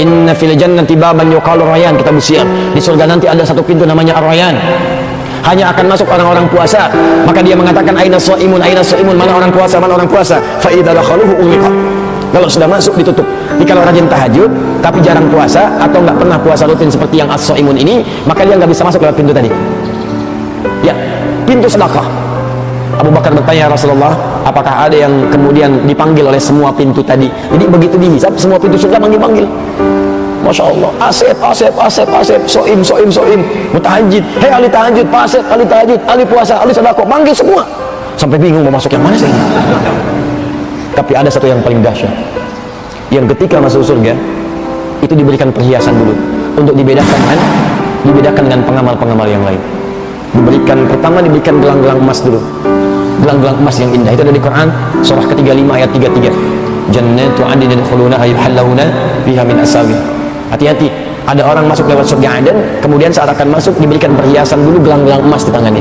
Inna fil jannati baban yuqalu Rayyan, kita bersiap di surga nanti ada satu pintu namanya Ar-Rayyan, hanya akan masuk orang-orang puasa. Maka dia mengatakan aina shaimun, mana orang puasa, mana orang puasa. Fa idza dakhaluhu ughliqa, kalau sudah masuk ditutup. Jadi kalau rajin tahajud tapi jarang puasa atau nggak pernah puasa rutin seperti yang as-shaimun ini, maka dia nggak bisa masuk lewat pintu tadi. Ya, pintu sedekah. Abu Bakar bertanya, Rasulullah, apakah ada yang kemudian dipanggil oleh semua pintu tadi? Jadi begitu dihisab, semua pintu surga manggil-manggil. Masya Allah, Asep, soim, mutahajid, hei ahli tahajud, Pak Asep, ahli tahajud, ahli puasa, ahli sedekah, manggil semua. Sampai bingung mau masuk yang mana sih? Tapi ada satu yang paling dahsyat, yang ketika masuk surga itu diberikan perhiasan dulu untuk dibedakan dengan pengamal-pengamal yang lain. Pertama diberikan gelang-gelang emas dulu, gelang-gelang emas yang indah. Itu ada di Quran surah ke-35 ayat 33. Jannatu 'adnin yadkhulunaha yuhallawna fiha min asawir. Hati-hati, ada orang masuk lewat surga Aden, kemudian saat akan masuk diberikan perhiasan dulu, gelang-gelang emas di tangannya.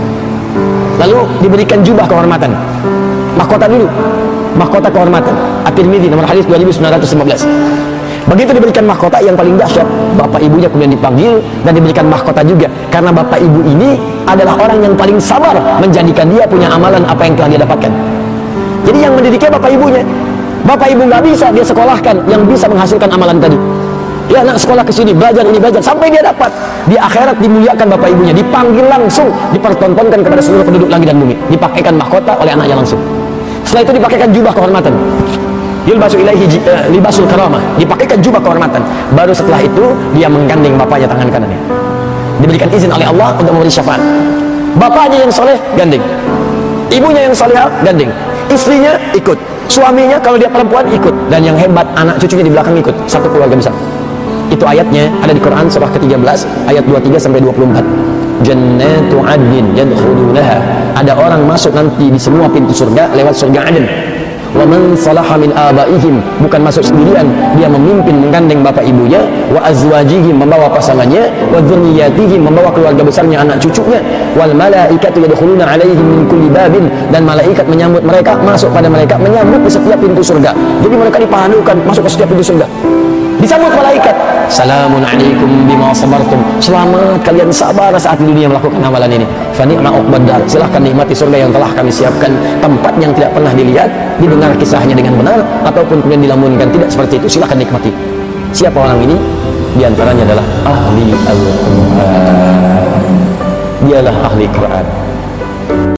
Lalu diberikan jubah kehormatan, mahkota dulu, mahkota kehormatan. At-Tirmidzi nomor hadis 2915. Begitu diberikan mahkota, yang paling dahsyat, bapak ibunya kemudian dipanggil dan diberikan mahkota juga, karena bapak ibu ini adalah orang yang paling sabar menjadikan dia punya amalan apa yang telah dia dapatkan. Jadi yang mendidiknya bapak ibunya. Bapak ibu nggak bisa dia sekolahkan yang bisa menghasilkan amalan tadi. Ya, anak sekolah ke sini, belajar ini, belajar sampai dia dapat. Di akhirat dimuliakan bapak ibunya, dipanggil langsung, dipertontonkan kepada seluruh penduduk langit dan bumi, dipakaikan mahkota oleh anaknya langsung. Setelah itu dipakaikan jubah kehormatan, yulbasu ilaihi libasul karamah, dipakaikan jubah kehormatan. Baru setelah itu dia menggandeng bapaknya tangan kanannya, diberikan izin oleh Allah untuk memberi syafaat. Bapaknya yang soleh gandeng, ibunya yang solehah gandeng, istrinya ikut, suaminya kalau dia perempuan ikut, dan yang hebat anak cucunya di belakang ikut, satu keluarga besar. Itu ayatnya ada di Quran surah ke-13 ayat 23 sampai 24. Jannatu 'adnin yadkhulunaha, ada orang masuk nanti di semua pintu surga lewat surga Aden. Wa man salaha min abaihim, bukan masuk sendirian, dia memimpin menggandeng bapak ibunya, wa azwajihim, membawa pasangannya, wa dzurriyyatihim, membawa keluarga besarnya, anak cucunya, wal malaikatu yadkhuluna 'alaihim min kulli babin, dan malaikat menyambut mereka, masuk pada mereka, menyambut di setiap pintu surga. Jadi mereka dipadukan masuk ke setiap pintu surga. Disambut malaikat, salamun alaikum bima sabartum, selamat kalian sabar saat di dunia melakukan amalan ini. Fa ni'ma uqbad dar, silahkan nikmati surga yang telah kami siapkan, tempat yang tidak pernah dilihat, didengar kisahnya dengan benar ataupun kemudian dilamunkan tidak seperti itu, silahkan nikmati. Siapa orang ini? Di antaranya adalah ahli Al-Quran. Dialah ahli Quran.